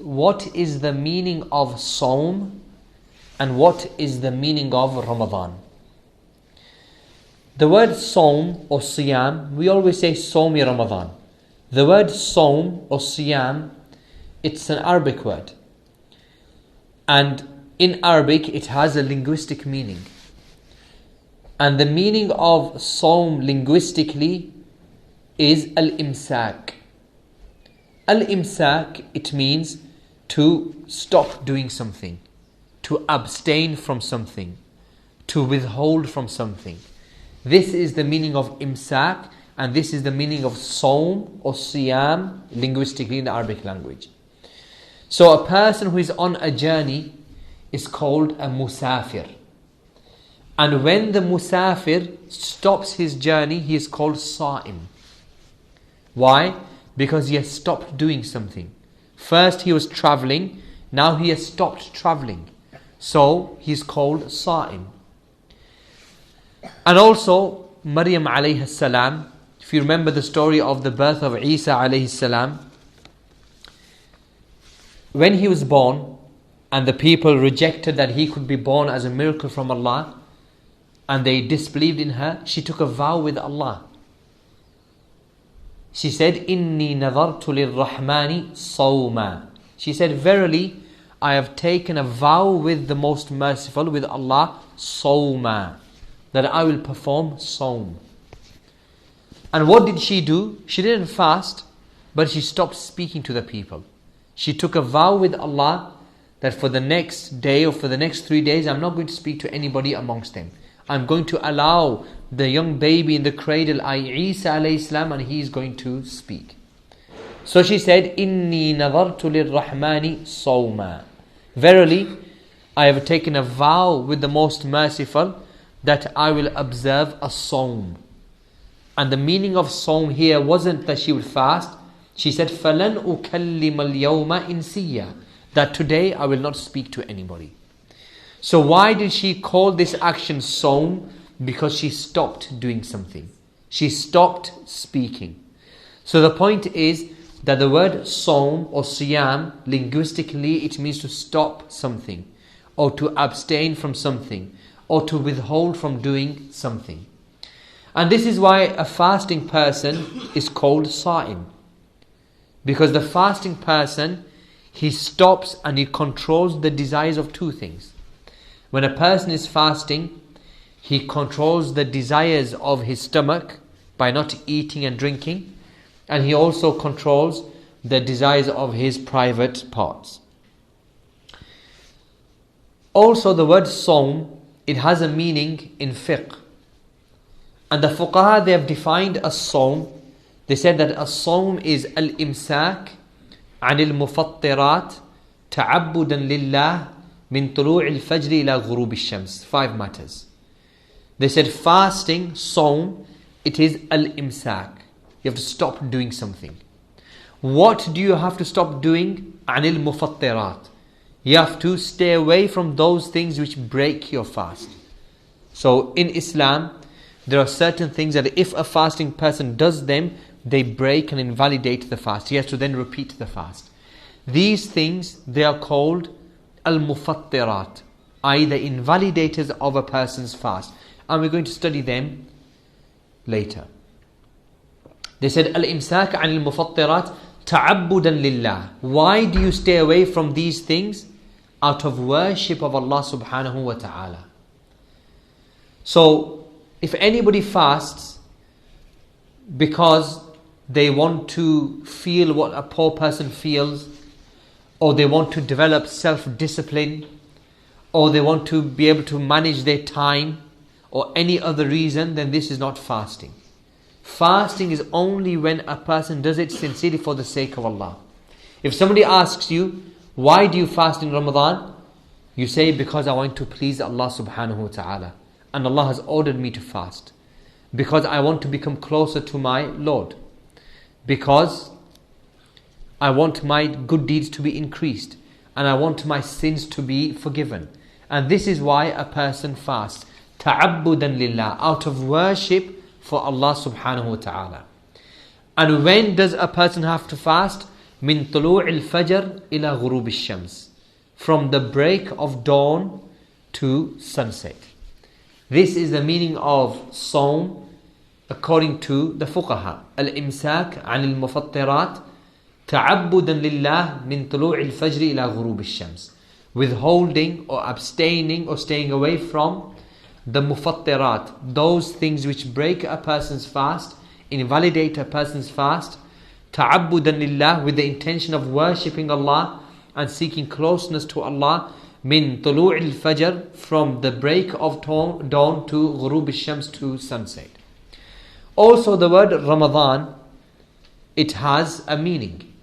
what is the meaning of Sawm and what is the meaning of Ramadan. The word Sawm or Siyam, we always say Sawmi Ramadan. The word Sawm or Siyam, it's an Arabic word. And in Arabic, it has a linguistic meaning. And the meaning of Sawm linguistically is Al-Imsak. Al-Imsak, it means to stop doing something, to abstain from something, to withhold from something. This is the meaning of Imsak, and this is the meaning of Sawm or Siyam linguistically in the Arabic language. So a person who is on a journey is called a Musafir. And when the Musafir stops his journey, he is called Sa'im. Why? Because he has stopped doing something. First he was traveling, now he has stopped traveling. So he is called Sa'im. And also Maryam alayhi salam, if you remember the story of the birth of Isa alayhi salam, when he was born and the people rejected that he could be born as a miracle from Allah and they disbelieved in her, she took a vow with Allah. She said, Inni nadartu lirrahmani sawma. She said, verily, I have taken a vow with the most merciful, with Allah, sawma, that I will perform Sawm. And what did she do? She didn't fast, but she stopped speaking to the people. She took a vow with Allah that for the next day or for the next 3 days, I'm not going to speak to anybody amongst them. I'm going to allow the young baby in the cradle, Isa alayhi salam, and he is going to speak. So she said, Inni nadartu lirrahmani sawma. Verily, I have taken a vow with the most merciful that I will observe a Sawm. And the meaning of Sawm here wasn't that she would fast. She said, فَلَنْ أُكَلِّمَ الْيَوْمَ إِنْسِيًّا, that today I will not speak to anybody. So why did she call this action Sawm? Because she stopped doing something. She stopped speaking. So the point is that the word Sawm or Siyam, linguistically it means to stop something, or to abstain from something, or to withhold from doing something. And this is why a fasting person is called Sa'im. Because the fasting person, he stops and he controls the desires of two things. When a person is fasting, he controls the desires of his stomach by not eating and drinking, and he also controls the desires of his private parts. Also the word Sawm, it has a meaning in fiqh. And the fuqaha, they have defined a Sawm. They said that a Sawm is al-imsak anil mufattirat ta'abbudan lillah min tulu'il fajr ila ghurub al-shams. 5 matters. They said fasting, Sawm, it is al-imsak. You have to stop doing something. What do you have to stop doing? Anil mufattirat. You have to stay away from those things which break your fast. So in Islam, there are certain things that if a fasting person does them, they break and invalidate the fast. He has to then repeat the fast. These things, they are called al-mufattirat, i.e. the invalidators of a person's fast. And we're going to study them later. They said, al-imsak anil mufattirat ta'abbudan lillah. Why do you stay away from these things? Out of worship of Allah subhanahu wa ta'ala. So, if anybody fasts because they want to feel what a poor person feels, or they want to develop self-discipline, or they want to be able to manage their time, or any other reason, then this is not fasting. Fasting is only when a person does it sincerely for the sake of Allah. If somebody asks you, why do you fast in Ramadan? You say, because I want to please Allah subhanahu wa ta'ala. And Allah has ordered me to fast. Because I want to become closer to my Lord. Because I want my good deeds to be increased. And I want my sins to be forgiven. And this is why a person fasts. Ta'abbudan lillah. Out of worship for Allah subhanahu wa ta'ala. And when does a person have to fast? من طلوع الفجر إلى غروب الشمس, from the break of dawn to sunset. This is the meaning of Sawm according to the fuqaha. الإمساك عن المفطرات تعبدا لله من طلوع الفجر إلى غروب الشمس, withholding or abstaining or staying away from the mufattirat, those things which break a person's fast, invalidate a person's fast, ta'abbudan lillah, with the intention of worshipping Allah and seeking closeness to Allah, min tulu'il fajr, from the break of dawn to ghurub al-shams, to sunset. Also the word Ramadan, it has a meaning.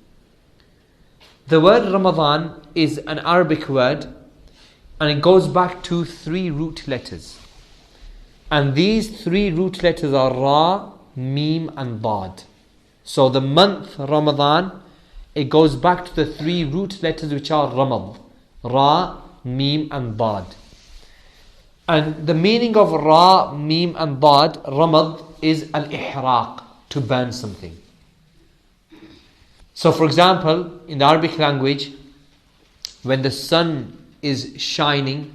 The word Ramadan is an Arabic word, and it goes back to 3 root letters. And these 3 root letters are Ra, Mim and Dad. So the month Ramadan, it goes back to the 3 root letters which are Ramad, Ra, Mim and Dad. And the meaning of Ra, Mim and Dad, Ramad, is al-ihraq, to burn something. So for example, in the Arabic language, when the sun is shining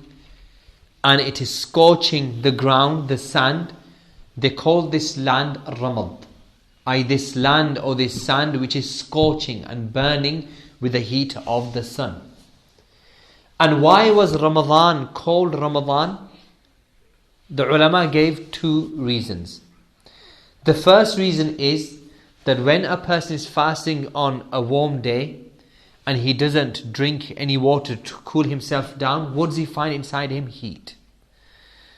and it is scorching the ground, the sand, they call this land Ramad. This land or this sand which is scorching and burning with the heat of the sun. And why was Ramadan called Ramadan? The ulama gave 2 reasons. The first reason is that when a person is fasting on a warm day and he doesn't drink any water to cool himself down, what does he find inside him? Heat.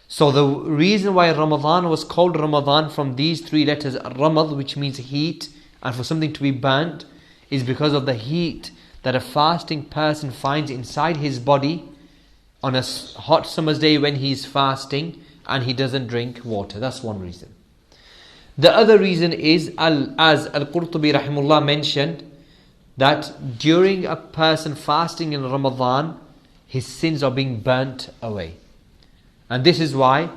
So the reason why Ramadan was called Ramadan, from these 3 letters, Ramad, which means heat, and for something to be burnt, is because of the heat that a fasting person finds inside his body on a hot summer's day when he is fasting and he doesn't drink water. That's one reason. The other reason is, as Al-Qurtubi rahimullah mentioned, that during a person fasting in Ramadan, his sins are being burnt away. And this is why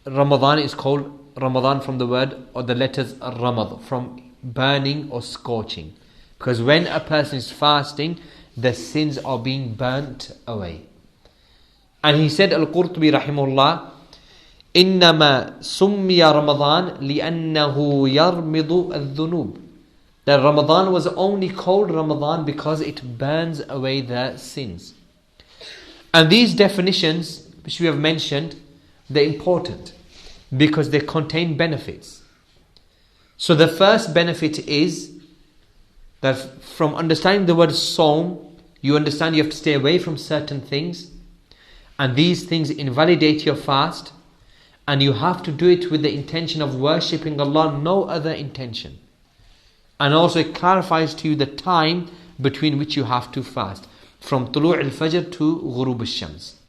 Ramadan is called Ramadan, from the word or the letters Ramad, from burning or scorching. Because when a person is fasting, the sins are being burnt away. And he said, Al-Qurtubi rahimullah, إنما سمي رمضان لأنه يرمض الذنوب, that Ramadan was only called Ramadan because it burns away the sins. And these definitions which we have mentioned, they're important because they contain benefits. So the first benefit is that from understanding the word Sawm, you understand you have to stay away from certain things, and these things invalidate your fast, and you have to do it with the intention of worshipping Allah, no other intention. And also it clarifies to you the time between which you have to fast, from Tulu' al-Fajr to Ghurub al-Shams.